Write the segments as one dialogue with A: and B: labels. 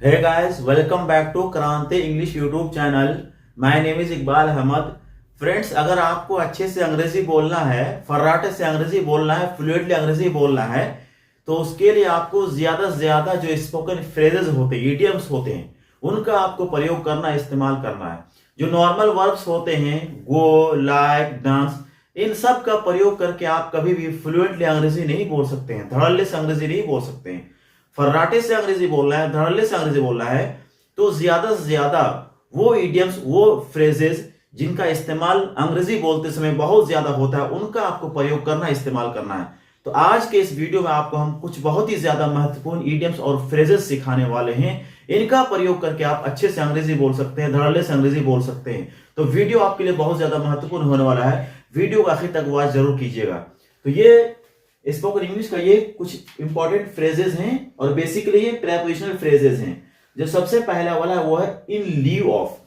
A: Hey guys, welcome back to Kranti English YouTube channel. My name is Iqbal Ahmed. Friends, अगर आपको अच्छे से अंग्रेजी बोलना है, फर्राटे से अंग्रेजी बोलना है, फ्लुएंटली अंग्रेजी बोलना है, तो उसके लिए आपको ज्यादा से ज्यादा जो स्पोकन फ्रेजेस होते हैं, इडियम्स होते हैं, उनका आपको प्रयोग करना, इस्तेमाल करना है। जो नॉर्मल वर्ब्स होते हैं, गो, लाइक, डांस, इन सब का प्रयोग करके आप कभी भी फ्लुएंटली अंग्रेजी नहीं बोल सकते हैं, धड़ल्ले से अंग्रेजी नहीं बोल सकते हैं। फर्राटे से अंग्रेजी बोलना है, धड़ल्ले से अंग्रेजी बोलना है, तो ज्यादा से ज्यादा वो इडियम्स, वो फ्रेजेस जिनका इस्तेमाल अंग्रेजी बोलते समय बहुत ज्यादा होता है, उनका आपको प्रयोग करना, इस्तेमाल करना है। तो आज के इस वीडियो में आपको हम कुछ बहुत ही ज्यादा महत्वपूर्ण इडियम्स और फ्रेजेस सिखाने वाले हैं। इनका प्रयोग करके आप अच्छे से अंग्रेजी बोल सकते हैं, धड़ल्ले से अंग्रेजी बोल सकते हैं। तो वीडियो आपके लिए बहुत ज्यादा महत्वपूर्ण होने वाला है। वीडियो को आखिर तक वॉच जरूर कीजिएगा। तो ये स्पोकन इंग्लिश का ये कुछ इंपॉर्टेंट फ्रेजेस हैं और बेसिकली ये प्रेपोजिशनल फ्रेजेस हैं। जो सबसे पहला वाला है वो है इन lieu of.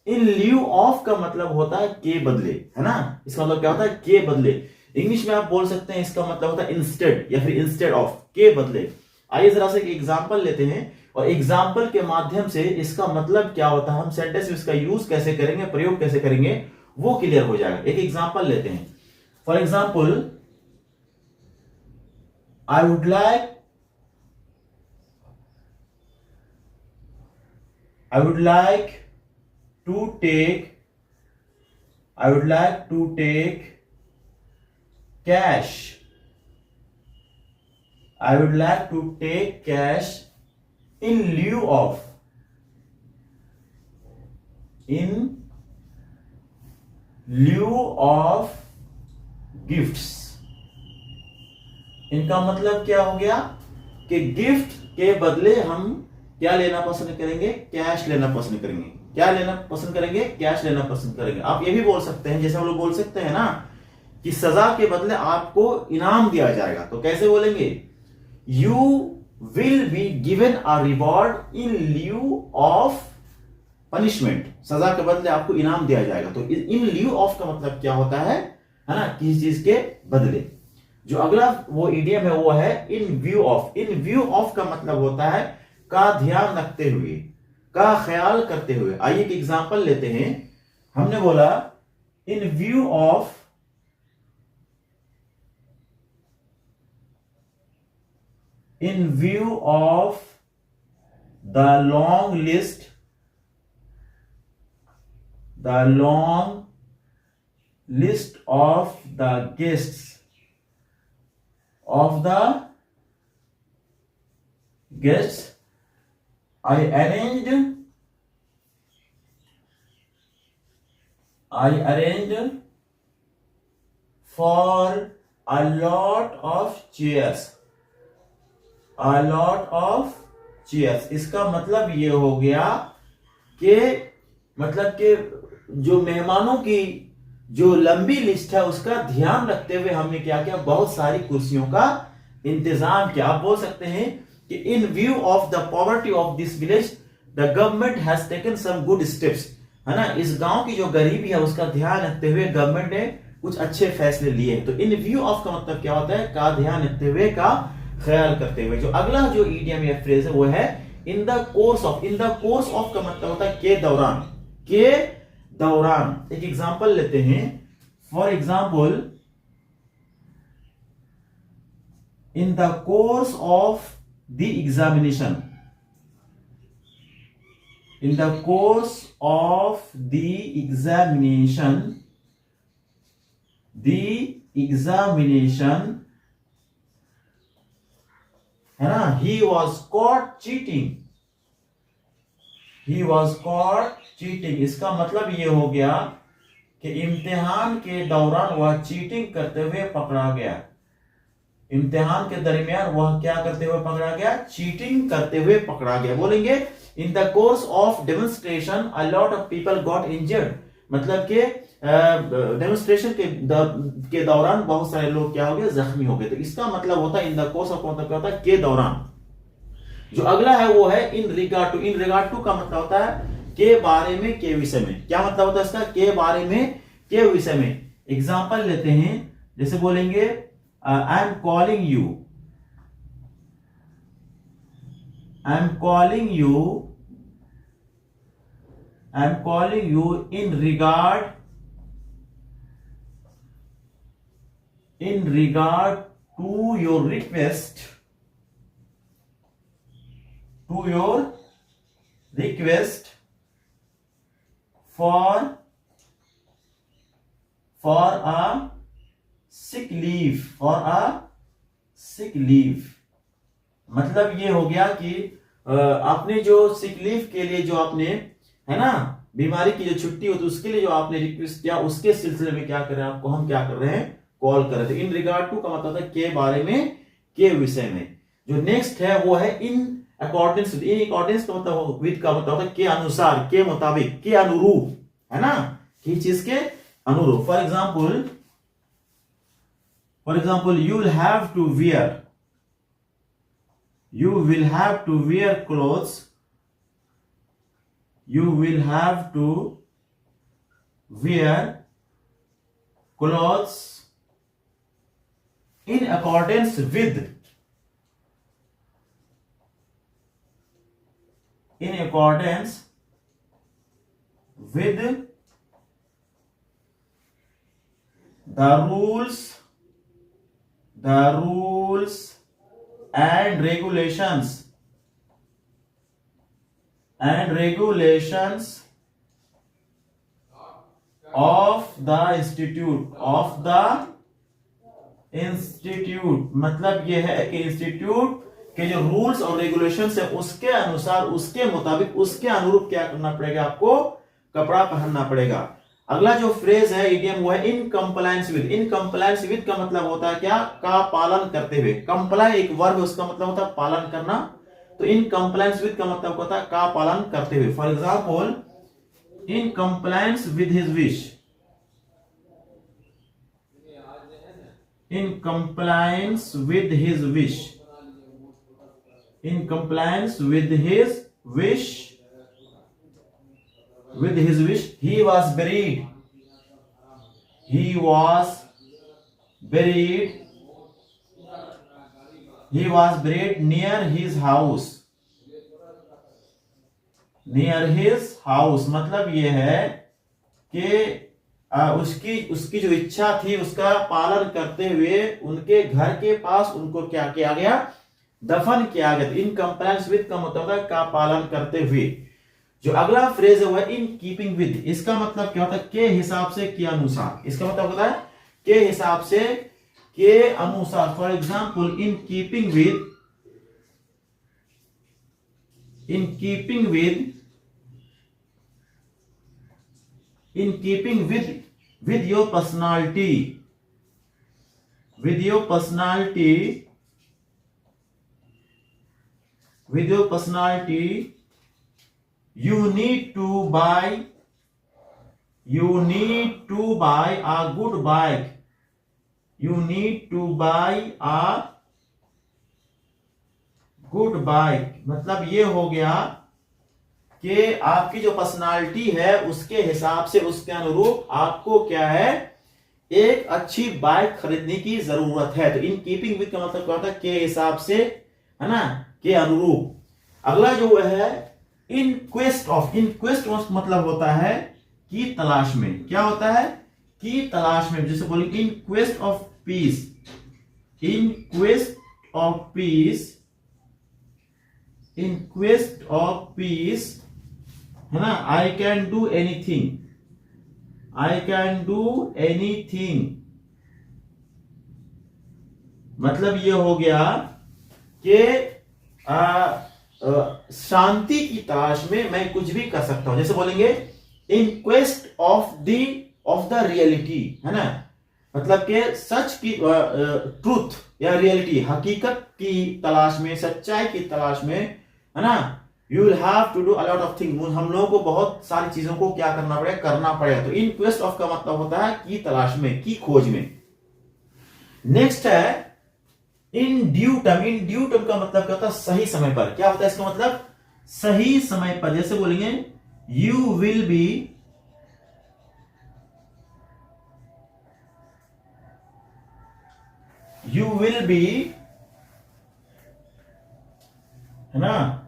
A: In lieu of का मतलब होता है के बदले, है ना। इसका मतलब क्या होता है? के बदले। इंग्लिश में आप बोल सकते हैं इसका मतलब होता है इंस्टेड या फिर इंस्टेड ऑफ, के बदले। आइए जरा से एक एग्जांपल लेते हैं और एग्जांपल के माध्यम से इसका मतलब क्या होता है, हम सेंटेंस में इसका यूज कैसे करेंगे, प्रयोग कैसे करेंगे, वो क्लियर हो जाएगा। एक एग्जांपल लेते हैं। For example, I would like to take cash. I would like to take cash in lieu of gifts. इनका मतलब क्या हो गया कि गिफ्ट के बदले हम क्या लेना पसंद करेंगे? कैश लेना पसंद करेंगे। क्या लेना पसंद करेंगे? कैश लेना पसंद करेंगे। आप ये भी बोल सकते हैं, जैसे हम लोग बोल सकते हैं ना कि सजा के बदले आपको इनाम दिया जाएगा, तो कैसे बोलेंगे? You will be given a reward in lieu of punishment. सजा के बदले आपको इनाम दिया जाएगा। तो इन ल्यू ऑफ का मतलब क्या होता है ना, किसी चीज के बदले। जो अगला वो इडियम है वो है इन view of. In view of का मतलब होता है का ध्यान रखते हुए, का ख्याल करते हुए। आइए एक एग्जांपल लेते हैं। हमने बोला इन view of the long list of the guests I arranged for a lot of chairs. इसका मतलब ये हो गया कि जो मेहमानों की जो लंबी लिस्ट है उसका ध्यान रखते हुए हमने क्या किया? बहुत सारी कुर्सियों का इंतजाम किया। आप बोल सकते हैं कि in view of the poverty of this village the government has taken some good steps, है ना। इस गांव की जो गरीबी है उसका ध्यान रखते हुए गवर्नमेंट ने कुछ अच्छे फैसले लिए। तो इन व्यू ऑफ का मतलब क्या होता है? का ध्यान रखते हुए, का ख्याल करते हुए। जो अगला जो इडियम या फ्रेज है वो है in the course of. In the course of का मतलब होता है के दौरान, के दौरान। एक एग्जांपल लेते हैं। For example, in the course of the examination. In the course of the examination, है ना, he was caught cheating। इसका मतलब ये हो गया कि इम्तिहान के दौरान वह चीटिंग करते हुए पकड़ा गया। इम्तिहान के दरमियान वह क्या करते हुए पकड़ा गया? चीटिंग करते हुए पकड़ा गया। बोलेंगे in the course of demonstration a lot of people got injured. मतलब कि डेमोन्स्ट्रेशन के दौरान बहुत सारे लोग क्या हो गए? जख्मी हो गए। तो इसका मतलब होता है इन द कोर्स ऑफ, मतलब क्या होता है? के दौरान। जो अगला है वो है in regard to. In regard to का मतलब होता है के बारे में, के विषय में। क्या मतलब होता है इसका? के बारे में, के विषय में। एग्जांपल लेते हैं, जैसे बोलेंगे I am calling you, I am calling you in regard to your request for a sick leave. मतलब ये हो गया कि आपने जो सिक लीव के लिए जो आपने, है ना, बीमारी की जो छुट्टी होती है उसके लिए जो आपने रिक्वेस्ट किया, उसके सिलसिले में क्या कर रहे हैं, आपको हम क्या कर रहे हैं, कॉल कर रहे थे। इन रिगार्ड टू का मतलब है के बारे में, के विषय में। जो नेक्स्ट है वो है इन अकॉर्डेंस। इन अकॉर्डेंस का मतलब विद का मतलब है के अनुसार, के मुताबिक, के अनुरूप, है ना, किसी चीज के अनुरूप। For example you will have to wear clothes, you will have to wear clothes in accordance with the rules and regulations of the institute। मतलब ये है कि इंस्टीट्यूट के जो रूल्स और रेगुलेशंस है उसके अनुसार, उसके मुताबिक, उसके अनुरूप क्या करना पड़ेगा, आपको कपड़ा पहनना पड़ेगा। अगला जो फ्रेज है, इडियम, वो है in compliance with. In compliance with का मतलब होता है क्या, का पालन करते हुए। कंप्लाई एक वर्ब है, उसका मतलब होता है पालन करना। तो इन कंप्लायंस विद का मतलब होता है का पालन करते हुए। For example in compliance with his wish, in compliance with his wish, he was buried near his house। मतलब ये है कि उसकी जो इच्छा थी उसका पालन करते हुए उनके घर के पास उनको क्या किया गया, दफन किया गया। इन कंप्लायंस विद का मतलब का पालन करते हुए। जो अगला फ्रेज है वो इन कीपिंग विद। इसका मतलब क्या होता है, के हिसाब से, के अनुसार। इसका मतलब होता है के हिसाब से, के अनुसार। For example in keeping with your personality, you need to buy a good bike। मतलब ये हो गया कि आपकी जो पर्सनालिटी है उसके हिसाब से, उसके अनुरूप आपको क्या है, एक अच्छी बाइक खरीदने की जरूरत है। तो इन कीपिंग विद का मतलब क्या होता है, के हिसाब से, है ना, के अनुरूप। अगला जो है इन क्वेस्ट ऑफ मतलब होता है कि तलाश में। क्या होता है, कि तलाश में। जैसे बोलेंगे इन क्वेस्ट ऑफ पीस, है ना, आई कैन डू एनीथिंग। मतलब ये हो गया कि शांति की तलाश में मैं कुछ भी कर सकता हूं। जैसे बोलेंगे इन क्वेस्ट ऑफ द रियलिटी, है ना, मतलब कि सच की, ट्रूथ या रियलिटी, हकीकत की तलाश में, सच्चाई की तलाश में, है ना। You will have to do a lot of thing. हम लोगों को बहुत सारी चीजों को क्या करना पड़ेगा। तो इन क्वेस्ट ऑफ का मतलब होता है की तलाश में, की खोज में। नेक्स्ट है इन ड्यू टाइम का मतलब क्या होता है, सही समय पर। क्या होता है इसका मतलब, सही समय पर। जैसे बोलेंगे यू विल बी है ना,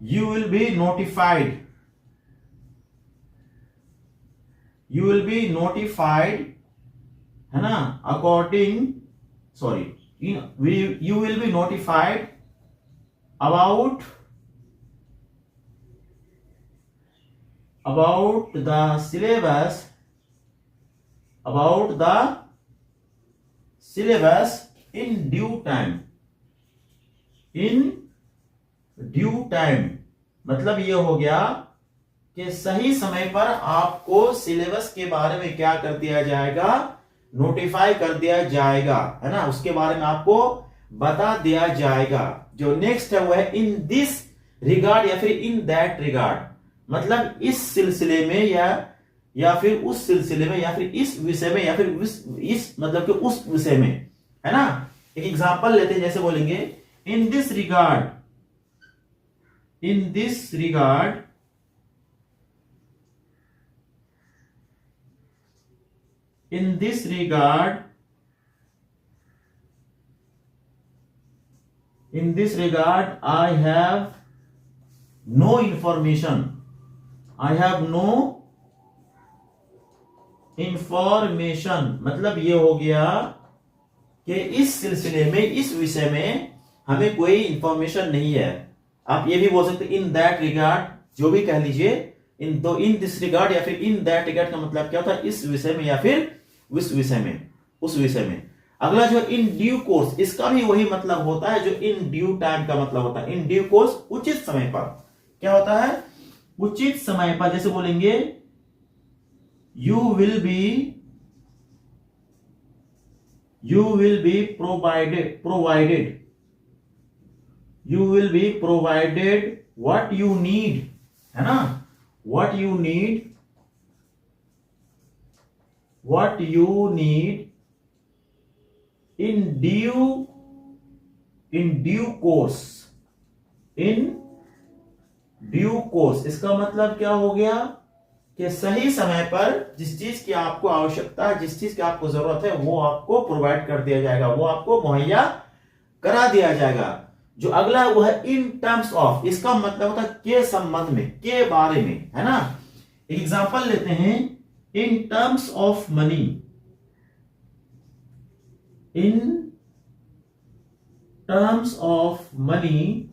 A: You will be notified. You will be notified, है ना, according, sorry, you will be notified about the syllabus, about the syllabus in due time. In due time मतलब ये हो गया कि सही समय पर आपको सिलेबस के बारे में क्या कर दिया जाएगा, नोटिफाई कर दिया जाएगा, है ना, उसके बारे में आपको बता दिया जाएगा। जो नेक्स्ट है वो है इन दिस रिगार्ड या फिर इन दैट रिगार्ड, मतलब इस सिलसिले में या फिर उस सिलसिले में या फिर इस विषय में या फिर इस मतलब कि उस विषय में, है ना। एक एग्जांपल लेते हैं, जैसे बोलेंगे in this regard, in this regard in this regard, in this regard I have no information, I have no information, मतलब ये हो गया कि इस सिलसिले में, इस विषय में हमें कोई इंफॉर्मेशन नहीं है। आप ये भी बोल सकते इन दैट रिगार्ड, जो भी कह लीजिए, इन दिस रिगार्ड या फिर इन दैट रिगार्ड का मतलब क्या होता है, इस विषय में या फिर उस विषय में, उस विषय में। अगला जो इन ड्यू कोर्स, इसका भी वही मतलब होता है जो इन ड्यू टाइम का मतलब होता है। इन ड्यू कोर्स उचित समय पर, क्या होता है, उचित समय पर। जैसे बोलेंगे you will be provided you will be provided what you need, है ना, what you need in due course, in due course। इसका मतलब क्या हो गया कि सही समय पर जिस चीज की आपको आवश्यकता है, जिस चीज की आपको जरूरत है, वो आपको प्रोवाइड कर दिया जाएगा, वो आपको मुहैया करा दिया जाएगा। जो अगला है वो है इन टर्म्स ऑफ, इसका मतलब होता है के संबंध में, के बारे में, है ना। एग्जांपल लेते हैं, in terms of money, in terms of money,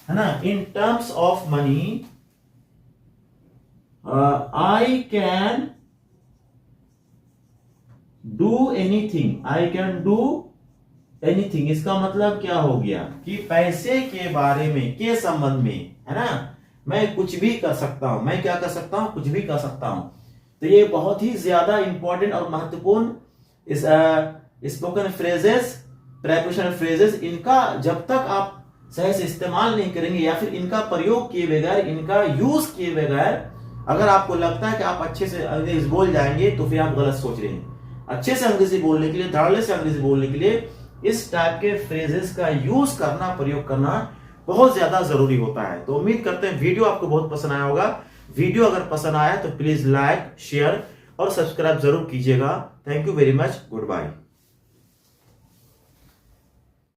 A: है ना, in terms of money I can do anything, I can do anything. इसका मतलब क्या हो गया कि पैसे के बारे में, के संबंध में, है ना, मैं कुछ भी कर सकता हूं, मैं क्या कर सकता हूं, कुछ भी कर सकता हूं। तो ये बहुत ही ज्यादा इंपॉर्टेंट और महत्वपूर्ण इस स्पोकन फ्रेजेस, प्रेपोजिशन फ्रेजेस, इनका जब तक आप सही से इस्तेमाल नहीं करेंगे या फिर इनका प्रयोग किए बगैर, इनका यूज किए बगैर अगर आपको लगता है कि आप अच्छे से अंग्रेजी बोल जाएंगे, तो फिर आप गलत सोच रहे हैं। अच्छे से अंग्रेजी बोलने के लिए, धड़ल्ले से अंग्रेजी बोलने के लिए इस टाइप के फ्रेजेस का यूज करना, प्रयोग करना बहुत ज्यादा जरूरी होता है। तो उम्मीद करते हैं वीडियो आपको बहुत पसंद आया होगा। वीडियो अगर पसंद आया तो प्लीज लाइक, शेयर और सब्सक्राइब जरूर कीजिएगा। Thank you very much, good bye.